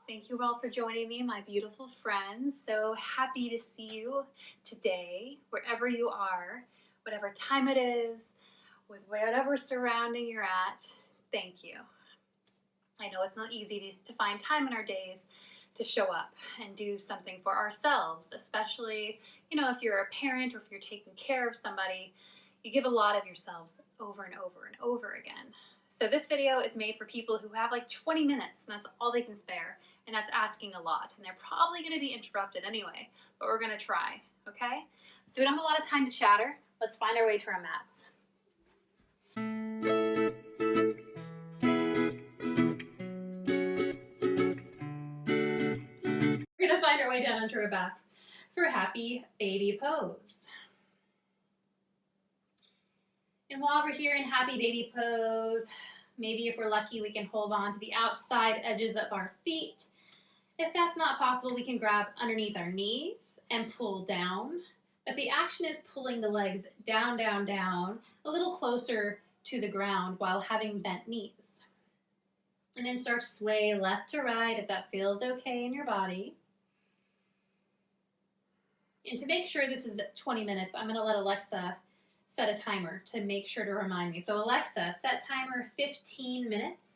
Thank you all for joining me, my beautiful friends. So happy to see you today, wherever you are, whatever time it is, with whatever surrounding you're at. Thank you. I know it's not easy to find time in our days to show up and do something for ourselves, especially, if you're a parent or if you're taking care of somebody, you give a lot of yourselves over and over and over again. So this video is made for people who have like 20 minutes and that's all they can spare. And that's asking a lot. And they're probably gonna be interrupted anyway, but we're gonna try, okay? So we don't have a lot of time to chatter. Let's find our way to our mats. We're gonna find our way down onto our backs for happy baby pose. And while we're here in happy baby pose, maybe if we're lucky, we can hold on to the outside edges of our feet. If that's not possible, we can grab underneath our knees and pull down. But the action is pulling the legs down, down, down, a little closer to the ground while having bent knees. And then start to sway left to right if that feels okay in your body. And to make sure this is 20 minutes, I'm going to let Alexa set a timer to make sure to remind me. So Alexa, set timer 15 minutes.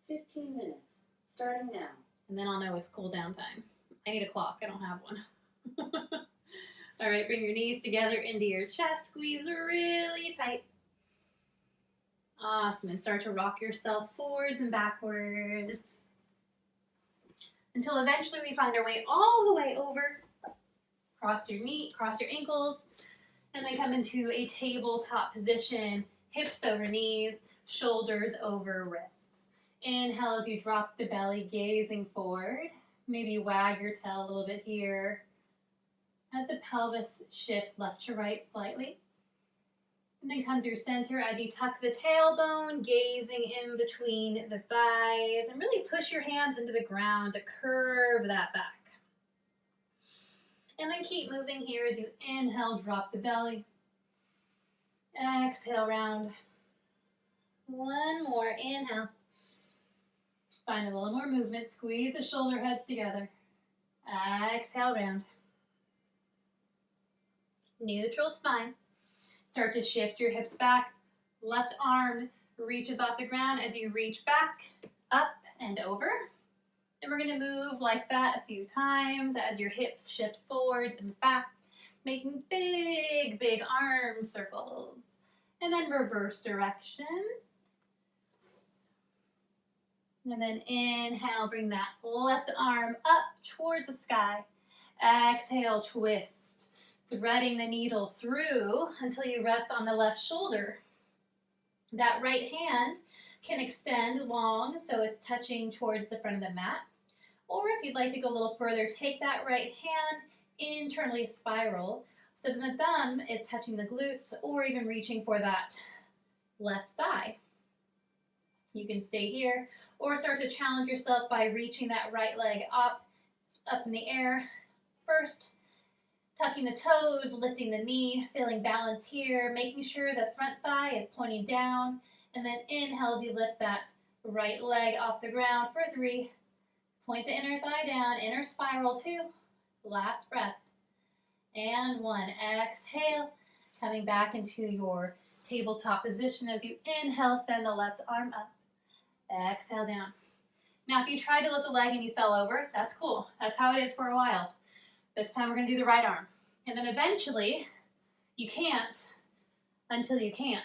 15 minutes, starting now. And then I'll know it's cool down time. I need a clock, I don't have one. All right, bring your knees together into your chest, squeeze really tight. Awesome, and start to rock yourself forwards and backwards until eventually we find our way all the way over. Cross your knee, cross your ankles, and then come into a tabletop position, hips over knees, shoulders over wrists. Inhale as you drop the belly, gazing forward. Maybe wag your tail a little bit here as the pelvis shifts left to right slightly. And then come through center as you tuck the tailbone, gazing in between the thighs, and really push your hands into the ground to curve that back. And then keep moving here as you inhale, drop the belly. Exhale, round. One more, inhale. Find a little more movement, squeeze the shoulder heads together. Exhale, round. Neutral spine. Start to shift your hips back. Left arm reaches off the ground as you reach back, up and over. And we're gonna move like that a few times as your hips shift forwards and back, making big, big arm circles. And then reverse direction. And then inhale, bring that left arm up towards the sky. Exhale, twist, threading the needle through until you rest on the left shoulder. That right hand can extend long so it's touching towards the front of the mat. Or if you'd like to go a little further, take that right hand, internally spiral, so that the thumb is touching the glutes or even reaching for that left thigh. You can stay here or start to challenge yourself by reaching that right leg up in the air. First, tucking the toes, lifting the knee, feeling balance here, making sure the front thigh is pointing down, and then inhale as you lift that right leg off the ground for 3. Point the inner thigh down, inner spiral 2. Last breath. And 1. Exhale, coming back into your tabletop position as you inhale, send the left arm up. Exhale down. Now, if you tried to lift the leg and you fell over, that's cool. That's how it is for a while. This time we're going to do the right arm. And then eventually, you can't until you can.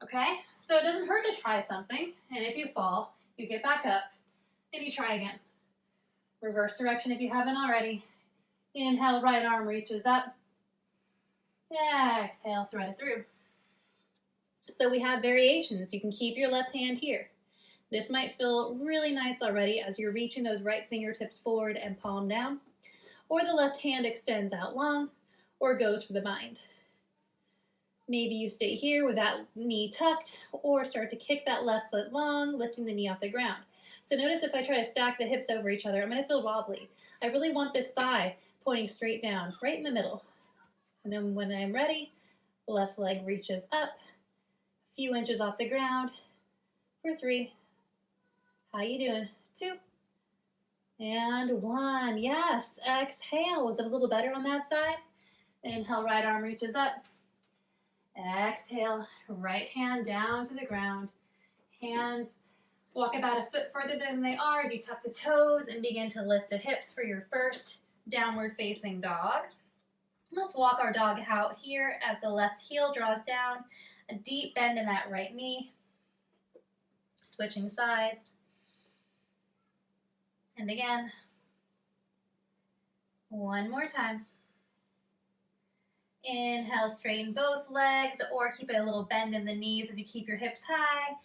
Okay? So it doesn't hurt to try something. And if you fall, you get back up and you try again. Reverse direction if you haven't already. Inhale, right arm reaches up. Exhale, thread it through. So we have variations. You can keep your left hand here. This might feel really nice already as you're reaching those right fingertips forward and palm down. Or the left hand extends out long or goes for the bind. Maybe you stay here with that knee tucked or start to kick that left foot long, lifting the knee off the ground. So notice if I try to stack the hips over each other, I'm going to feel wobbly. I really want this thigh pointing straight down, right in the middle. And then when I'm ready, left leg reaches up, a few inches off the ground for 3. How you doing? 2, and 1. Yes, exhale. Was it a little better on that side? Inhale, right arm reaches up. Exhale, right hand down to the ground. Hands walk about a foot further than they are as you tuck the toes and begin to lift the hips for your first downward facing dog. Let's walk our dog out here as the left heel draws down, a deep bend in that right knee. Switching sides. And again. One more time. Inhale, straighten both legs or keep it a little bend in the knees as you keep your hips high.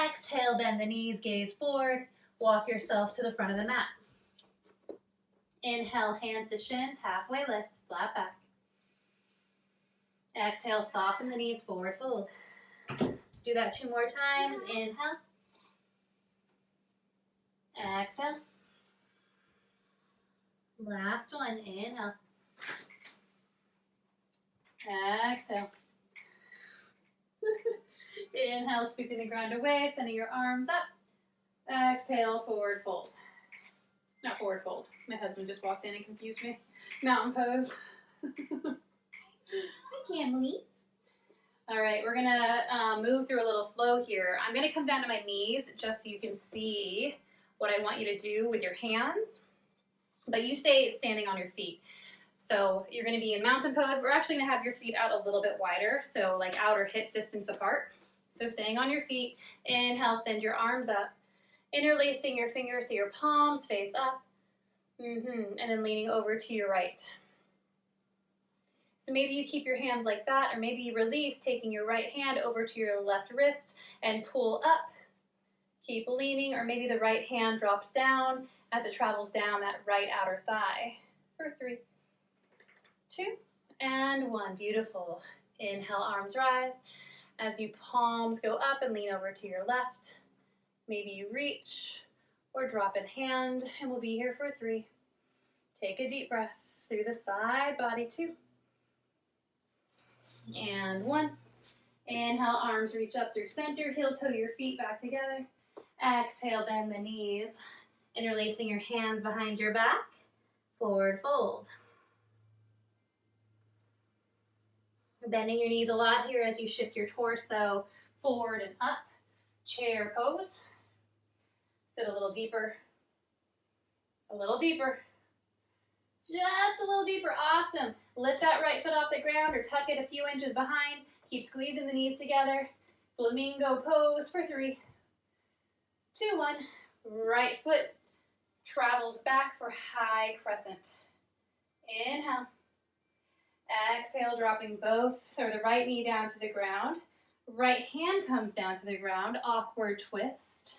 Exhale, bend the knees, gaze forward. Walk yourself to the front of the mat. Inhale, hands to shins, halfway lift, flat back. Exhale, soften the knees, forward fold. Let's do that 2 more times. Inhale. Exhale. Last one. Inhale. Exhale. Inhale, sweeping the ground away, sending your arms up. Exhale, forward fold. Not forward fold. My husband just walked in and confused me. Mountain pose. Hi, Camely. All right, we're gonna move through a little flow here. I'm gonna come down to my knees just so you can see what I want you to do with your hands. But you stay standing on your feet. So you're gonna be in mountain pose. We're actually gonna have your feet out a little bit wider, so like outer hip distance apart. So staying on your feet, inhale, send your arms up. Interlacing your fingers so your palms face up. And then leaning over to your right. So maybe you keep your hands like that, or maybe you release, taking your right hand over to your left wrist and pull up. Keep leaning, or maybe the right hand drops down as it travels down that right outer thigh. For 3, 2, and 1. Beautiful. Inhale, arms rise. As you palms go up and lean over to your left. Maybe you reach or drop in hand, and we'll be here for 3. Take a deep breath through the side body. 2, and 1. Inhale, arms reach up through center, heel toe your feet back together. Exhale, bend the knees, interlacing your hands behind your back. Forward fold. Bending your knees a lot here as you shift your torso forward and up. Chair pose. Sit a little deeper. A little deeper. Just a little deeper. Awesome. Lift that right foot off the ground or tuck it a few inches behind. Keep squeezing the knees together. Flamingo pose for 3, 2, 1. Right foot travels back for high crescent. Inhale. Exhale, dropping both or the right knee down to the ground. Right hand comes down to the ground. Awkward twist.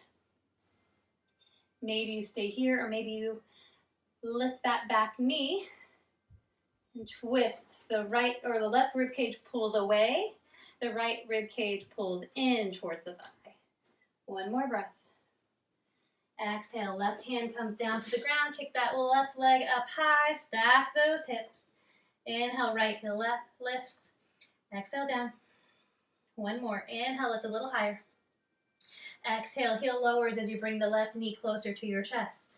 Maybe you stay here, or maybe you lift that back knee and twist. The right or the left rib cage pulls away. The right rib cage pulls in towards the thigh. 1 more breath. Exhale, left hand comes down to the ground. Kick that left leg up high. Stack those hips. Inhale, right heel left lifts. Exhale, down. 1 more. Inhale, lift a little higher. Exhale, heel lowers as you bring the left knee closer to your chest.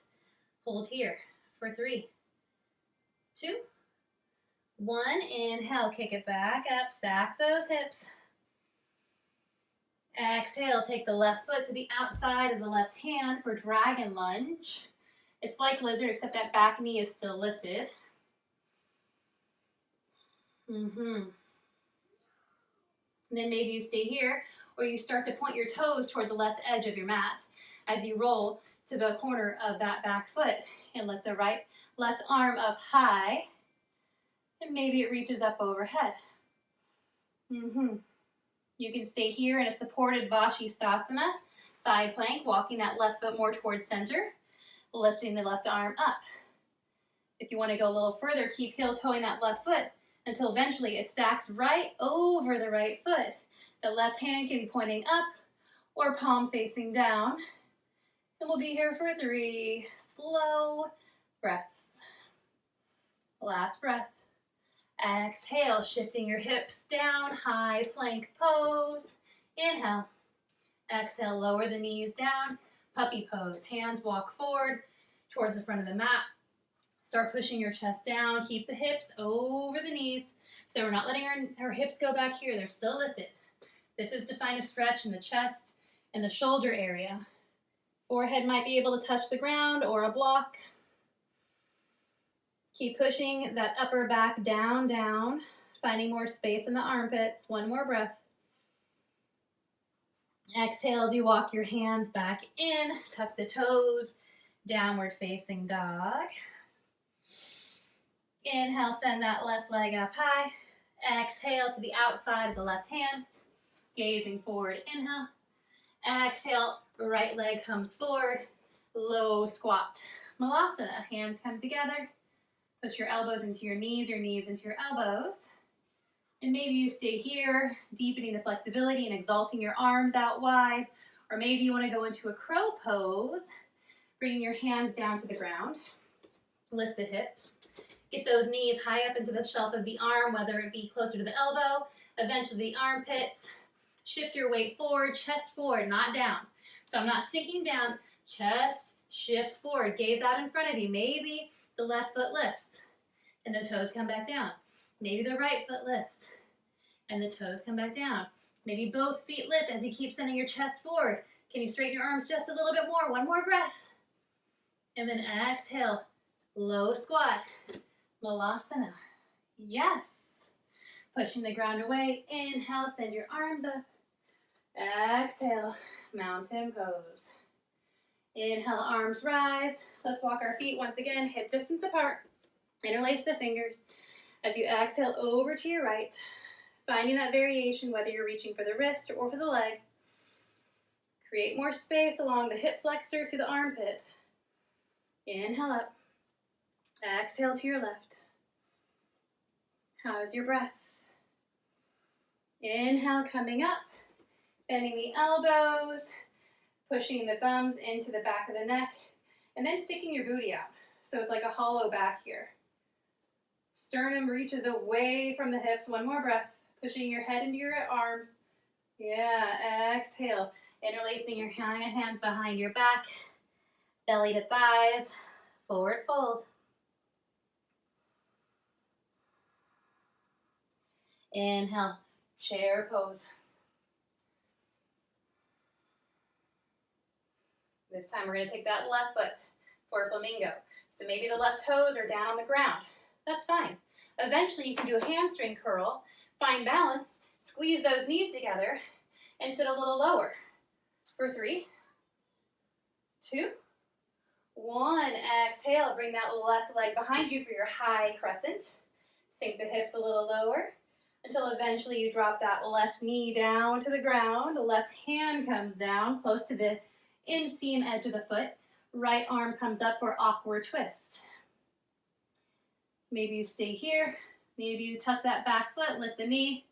Hold here for 3, 2, 1. Inhale, kick it back up. Stack those hips. Exhale, take the left foot to the outside of the left hand for dragon lunge. It's like lizard, except that back knee is still lifted. And then maybe you stay here, or you start to point your toes toward the left edge of your mat as you roll to the corner of that back foot and lift the left arm up high, and maybe it reaches up overhead. You can stay here in a supported Vashisthasana, side plank, walking that left foot more towards center, lifting the left arm up. If you want to go a little further, keep heel toeing that left foot until eventually it stacks right over the right foot. The left hand can be pointing up or palm facing down. And we'll be here for 3 slow breaths. Last breath. Exhale, shifting your hips down, high plank pose. Inhale. Exhale, lower the knees down. Puppy pose. Hands walk forward towards the front of the mat. Start pushing your chest down. Keep the hips over the knees. So we're not letting our hips go back here. They're still lifted. This is to find a stretch in the chest and the shoulder area. Forehead might be able to touch the ground or a block. Keep pushing that upper back down, down. Finding more space in the armpits. One more breath. Exhale as you walk your hands back in. Tuck the toes. Downward facing dog. Inhale, send that left leg up high. Exhale to the outside of the left hand. Gazing forward, inhale. Exhale, right leg comes forward. Low squat. Malasana, hands come together. Push your elbows into your knees into your elbows. And maybe you stay here, deepening the flexibility and exalting your arms out wide. Or maybe you want to go into a crow pose, bringing your hands down to the ground. Lift the hips. Get those knees high up into the shelf of the arm, whether it be closer to the elbow, eventually the armpits. Shift your weight forward, chest forward, not down. So I'm not sinking down, chest shifts forward. Gaze out in front of you. Maybe the left foot lifts and the toes come back down. Maybe the right foot lifts and the toes come back down. Maybe both feet lift as you keep sending your chest forward. Can you straighten your arms just a little bit more? One more breath. And then exhale, low squat. Malasana. Yes. Pushing the ground away. Inhale, send your arms up. Exhale, mountain pose. Inhale, arms rise. Let's walk our feet once again, hip distance apart. Interlace the fingers. As you exhale over to your right, finding that variation, whether you're reaching for the wrist or for the leg. Create more space along the hip flexor to the armpit. Inhale up. Exhale to your left. How's your breath? Inhale, coming up, bending the elbows, pushing the thumbs into the back of the neck, and then sticking your booty out. So it's like a hollow back here. Sternum reaches away from the hips. One more breath. Pushing your head into your arms. Yeah, exhale. Interlacing your hands behind your back. Belly to thighs. Forward fold. Inhale, chair pose. This time we're going to take that left foot for a flamingo. So maybe the left toes are down on the ground. That's fine. Eventually you can do a hamstring curl, find balance, squeeze those knees together, and sit a little lower. For 3, 2, 1. Exhale, bring that left leg behind you for your high crescent. Sink the hips a little lower until eventually you drop that left knee down to the ground. The left hand comes down close to the inseam edge of the foot. Right arm comes up for awkward twist. Maybe you stay here. Maybe you tuck that back foot, lift the knee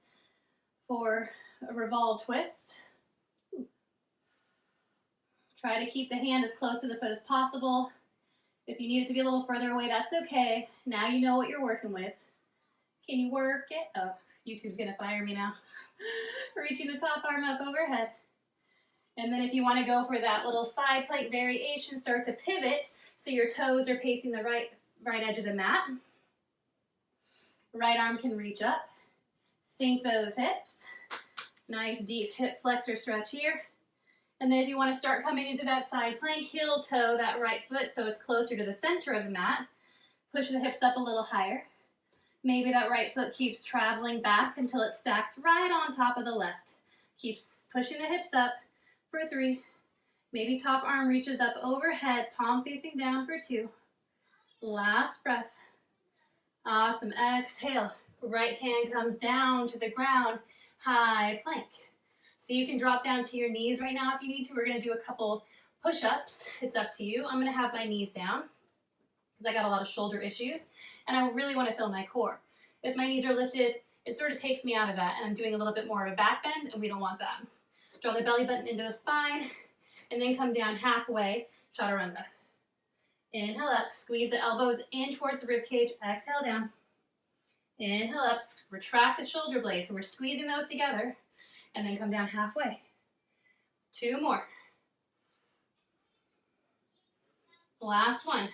for a revolve twist. Try to keep the hand as close to the foot as possible. If you need it to be a little further away, that's okay. Now you know what you're working with. Can you work it? Oh, YouTube's gonna fire me now. Reaching the top arm up overhead. And then if you want to go for that little side plank variation, start to pivot so your toes are facing the right edge of the mat. Right arm can reach up. Sink those hips. Nice deep hip flexor stretch here. And then if you want to start coming into that side plank, heel toe that right foot so it's closer to the center of the mat. Push the hips up a little higher. Maybe that right foot keeps traveling back until it stacks right on top of the left. Keep pushing the hips up for 3. Maybe top arm reaches up overhead, palm facing down for 2. Last breath. Awesome. Exhale. Right hand comes down to the ground. High plank. So you can drop down to your knees right now if you need to. We're going to do a couple push-ups. It's up to you. I'm going to have my knees down because I got a lot of shoulder issues and I really want to feel my core. If my knees are lifted, it sort of takes me out of that and I'm doing a little bit more of a back bend and we don't want that. Draw the belly button into the spine and then come down halfway, chaturanga. Inhale up, squeeze the elbows in towards the rib cage, exhale down. Inhale up, retract the shoulder blades. So we're squeezing those together and then come down halfway. 2 more. Last one.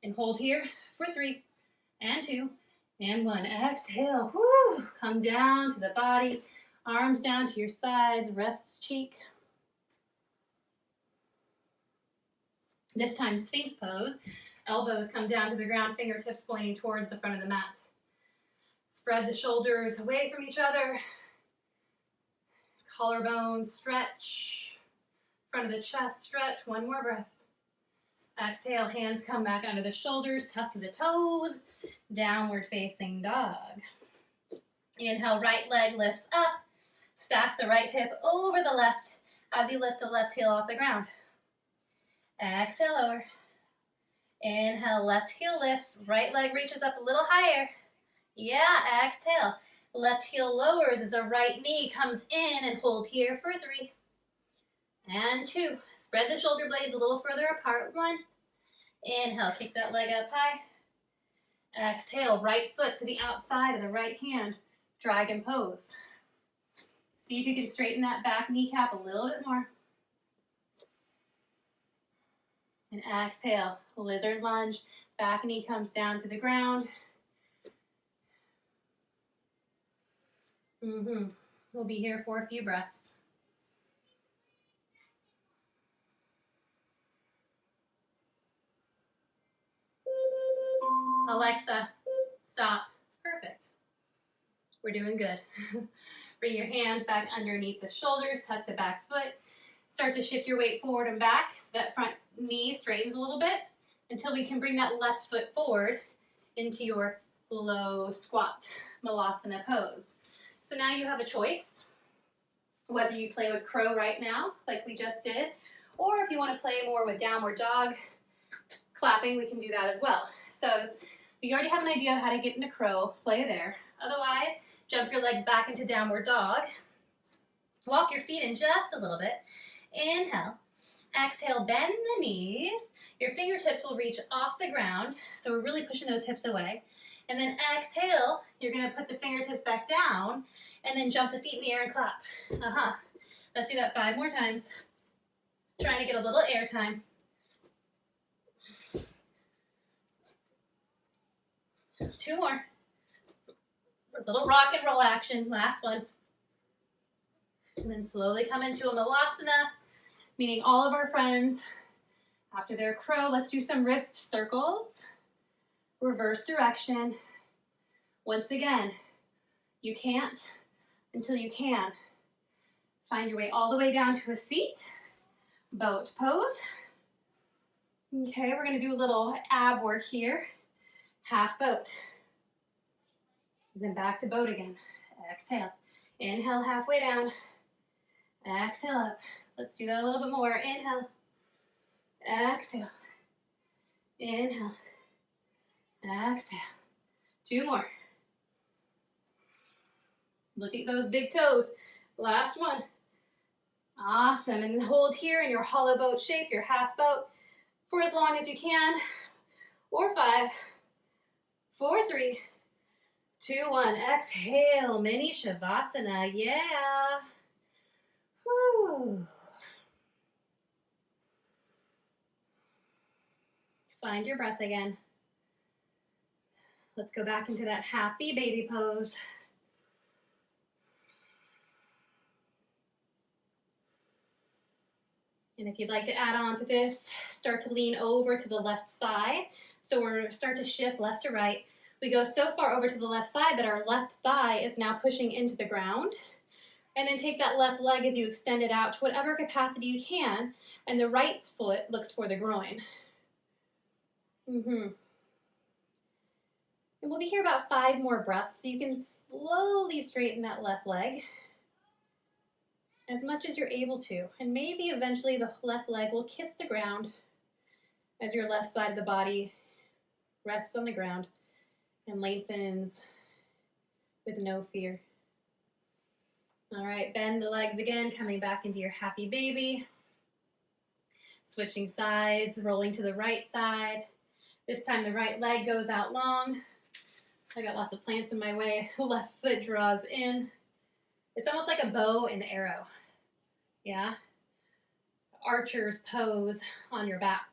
And hold here for 3 and 2 and 1. Exhale. Woo. Come down to the body. Arms down to your sides. Rest cheek. This time, Sphinx pose. Elbows come down to the ground, fingertips pointing towards the front of the mat. Spread the shoulders away from each other. Collarbones stretch. Front of the chest stretch. One more breath. Exhale, hands come back under the shoulders, tuck the toes, downward facing dog. Inhale, right leg lifts up. Stack the right hip over the left as you lift the left heel off the ground. Exhale, lower. Inhale, left heel lifts. Right leg reaches up a little higher. Yeah, exhale. Left heel lowers as a right knee comes in and hold here for 3 and 2. Spread the shoulder blades a little further apart. 1. Inhale, kick that leg up high. Exhale, right foot to the outside of the right hand. Dragon pose. See if you can straighten that back kneecap a little bit more. And exhale, lizard lunge. Back knee comes down to the ground. We'll be here for a few breaths. Alexa, stop. Perfect. We're doing good. Bring your hands back underneath the shoulders, tuck the back foot. Start to shift your weight forward and back so that front knee straightens a little bit until we can bring that left foot forward into your low squat malasana pose. So now you have a choice, whether you play with crow right now, like we just did, or if you want to play more with downward dog clapping, we can do that as well. So you already have an idea of how to get into crow, play there. Otherwise, jump your legs back into downward dog. Walk your feet in just a little bit. Inhale. Exhale, bend the knees. Your fingertips will reach off the ground, so we're really pushing those hips away. And then exhale, you're going to put the fingertips back down and then jump the feet in the air and clap. Let's do that 5 more times. Trying to get a little air time. 2 more. A little rock and roll action. Last one. And then slowly come into a malasana, meaning all of our friends, after their crow, let's do some wrist circles. Reverse direction. Once again, you can't until you can. Find your way all the way down to a seat. Boat pose. Okay, we're going to do a little ab work here. Half boat. And then back to boat again. Exhale. Inhale, halfway down. Exhale up. Let's do that a little bit more. Inhale. Exhale. Inhale. Exhale. 2 more. Look at those big toes. Last one. Awesome. And hold here in your hollow boat shape, your half boat, for as long as you can. Or 5, 4, 3, 2, 1. Exhale. Mini Shavasana. Yeah. Whew. Find your breath again. Let's go back into that happy baby pose. And if you'd like to add on to this, start to lean over to the left side. So we're start to shift left to right. We go so far over to the left side that our left thigh is now pushing into the ground. And then take that left leg as you extend it out to whatever capacity you can. And the right foot looks for the groin. And we'll be here about 5 more breaths, so you can slowly straighten that left leg as much as you're able to. And maybe eventually the left leg will kiss the ground as your left side of the body rests on the ground and lengthens with no fear. All right, bend the legs again, coming back into your happy baby. Switching sides, rolling to the right side. This time the right leg goes out long. I got lots of plants in my way. The left foot draws in. It's almost like a bow and arrow. Yeah? Archer's pose on your back.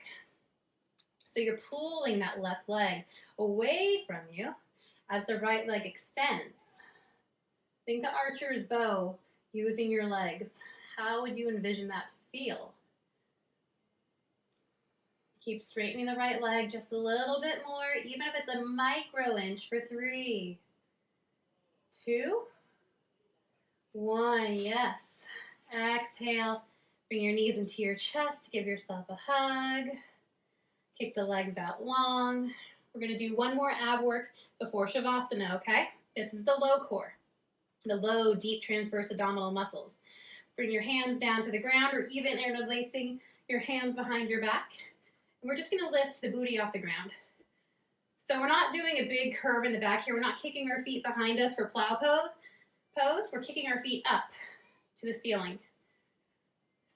So you're pulling that left leg away from you as the right leg extends. Think of archer's bow using your legs. How would you envision that to feel? Keep straightening the right leg just a little bit more, even if it's a micro inch for 3, 2, 1. Yes. Exhale. Bring your knees into your chest. Give yourself a hug. Kick the legs out long. We're going to do one more ab work before Shavasana, okay? This is the low core, the low, deep transverse abdominal muscles. Bring your hands down to the ground or even interlacing your hands behind your back. And we're just going to lift the booty off the ground. So we're not doing a big curve in the back here. We're not kicking our feet behind us for plow pose. We're kicking our feet up to the ceiling.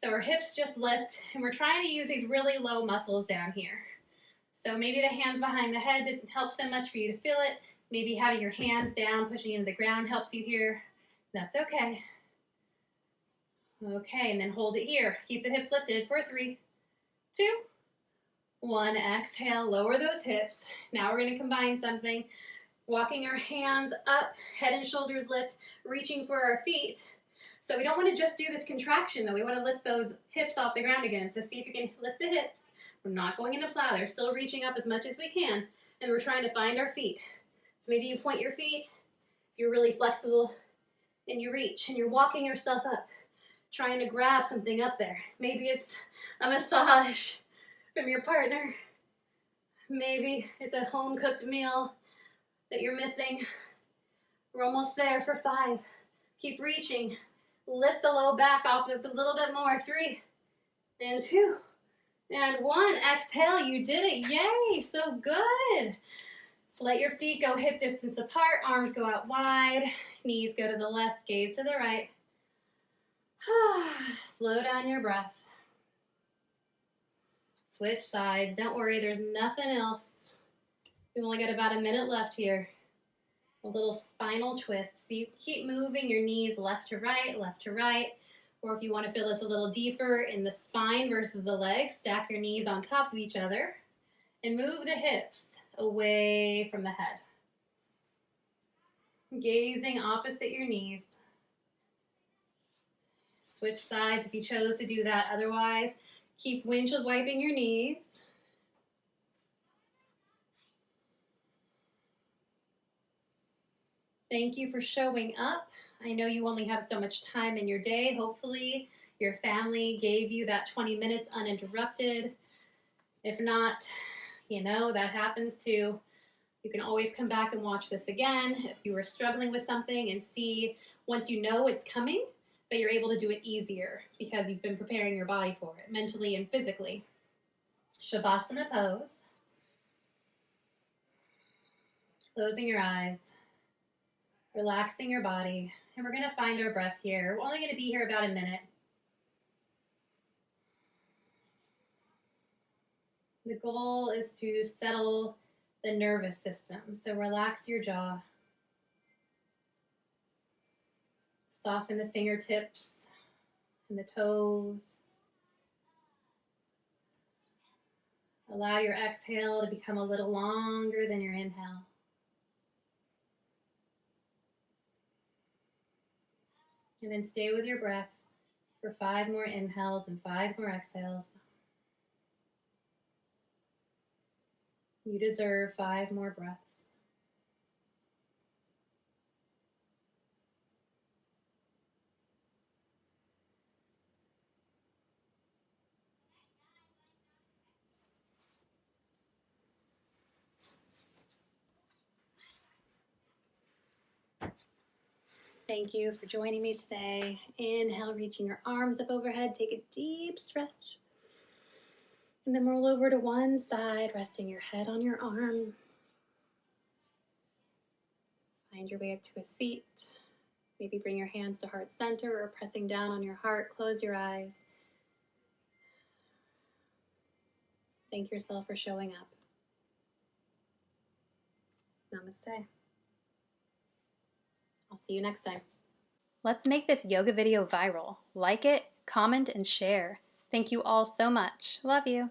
So our hips just lift, and we're trying to use these really low muscles down here. So maybe the hands behind the head didn't help so much for you to feel it. Maybe having your hands down, pushing into the ground helps you here. That's okay. Okay, and then hold it here. Keep the hips lifted for 3, 2, 1. Exhale, lower those hips. Now we're going to combine something. Walking our hands up, head and shoulders lift, reaching for our feet. So we don't want to just do this contraction though. We want to lift those hips off the ground again. So see if you can lift the hips. We're not going into plow. They're still reaching up as much as we can. And we're trying to find our feet. So maybe you point your feet. If you're really flexible and you reach and you're walking yourself up, trying to grab something up there. Maybe it's a massage from your partner. Maybe it's a home-cooked meal that you're missing. We're almost there for 5. Keep reaching. Lift the low back off a little bit more. 3 and 2 and 1. Exhale, you did it. Yay, so good. Let your feet go hip distance apart. Arms go out wide. Knees go to the left, gaze to the right. Slow down your breath. Switch sides. Don't worry, there's nothing else. We've only got about a minute left here. A little spinal twist. So you keep moving your knees left to right, or if you want to feel this a little deeper in the spine versus the legs, stack your knees on top of each other and move the hips away from the head. Gazing opposite your knees. Switch sides if you chose to do that. Otherwise, keep windshield wiping your knees. Thank you for showing up. I know you only have so much time in your day. Hopefully, your family gave you that 20 minutes uninterrupted. If not, that happens too. You can always come back and watch this again if you were struggling with something and see, once you know it's coming, that you're able to do it easier because you've been preparing your body for it, mentally and physically. Shavasana pose. Closing your eyes. Relaxing your body, and we're going to find our breath here. We're only going to be here about a minute. The goal is to settle the nervous system, so relax your jaw. Soften the fingertips and the toes. Allow your exhale to become a little longer than your inhale. And then stay with your breath for 5 more inhales and 5 more exhales. You deserve 5 more breaths. Thank you for joining me today. Inhale, reaching your arms up overhead. Take a deep stretch. And then roll over to one side, resting your head on your arm. Find your way up to a seat. Maybe bring your hands to heart center or pressing down on your heart. Close your eyes. Thank yourself for showing up. Namaste. I'll see you next time. Let's make this yoga video viral. Like it, comment, and share. Thank you all so much. Love you.